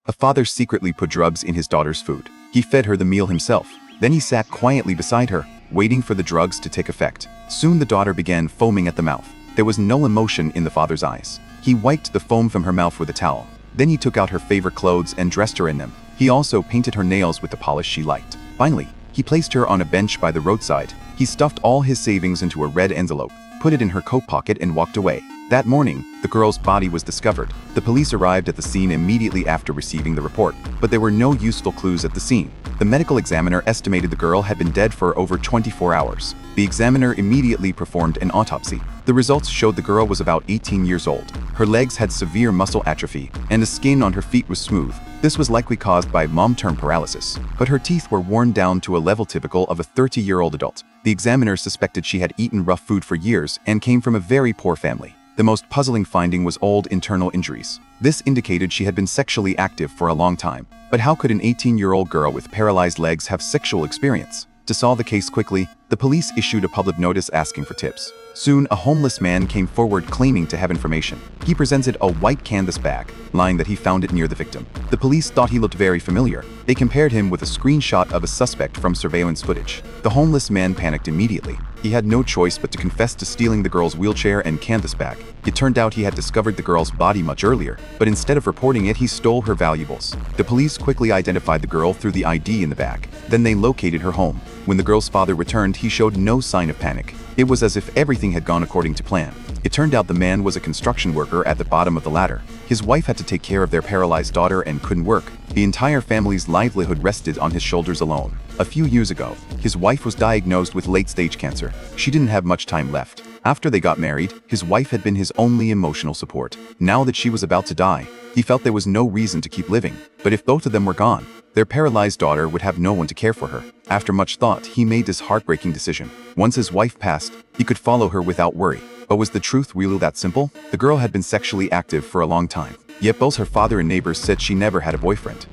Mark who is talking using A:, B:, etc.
A: A father secretly put drugs in his daughter's food. He fed her the meal himself. Then he sat quietly beside her, waiting for the drugs to take effect. Soon the daughter began foaming at the mouth. There was no emotion in the father's eyes. He wiped the foam from her mouth with a towel. Then he took out her favorite clothes and dressed her in them. He also painted her nails with the polish she liked. Finally, he placed her on a bench by the roadside. He stuffed all his savings into a red envelope, put it in her coat pocket and walked away. That morning, the girl's body was discovered. The police arrived at the scene immediately after receiving the report, but there were no useful clues at the scene. The medical examiner estimated the girl had been dead for over 24 hours. The examiner immediately performed an autopsy. The results showed the girl was about 18 years old. Her legs had severe muscle atrophy, and the skin on her feet was smooth. This was likely caused by long-term paralysis, but her teeth were worn down to a level typical of a 30-year-old adult. The examiner suspected she had eaten rough food for years and came from a very poor family. The most puzzling finding was old internal injuries. This indicated she had been sexually active for a long time. But how could an 18-year-old girl with paralyzed legs have sexual experience? To solve the case quickly, the police issued a public notice asking for tips. Soon, a homeless man came forward claiming to have information. He presented a white canvas bag, lying that he found it near the victim. The police thought he looked very familiar. They compared him with a screenshot of a suspect from surveillance footage. The homeless man panicked immediately. He had no choice but to confess to stealing the girl's wheelchair and canvas bag. It turned out he had discovered the girl's body much earlier, but instead of reporting it, he stole her valuables. The police quickly identified the girl through the ID in the bag. Then they located her home. When the girl's father returned, he showed no sign of panic. It was as if everything had gone according to plan. It turned out the man was a construction worker at the bottom of the ladder. His wife had to take care of their paralyzed daughter and couldn't work. The entire family's livelihood rested on his shoulders alone. A few years ago, his wife was diagnosed with late-stage cancer. She didn't have much time left. After they got married, his wife had been his only emotional support. Now that she was about to die, he felt there was no reason to keep living. But if both of them were gone, their paralyzed daughter would have no one to care for her. After much thought, he made this heartbreaking decision. Once his wife passed, he could follow her without worry. But was the truth really that simple? The girl had been sexually active for a long time. Yet both her father and neighbors said she never had a boyfriend.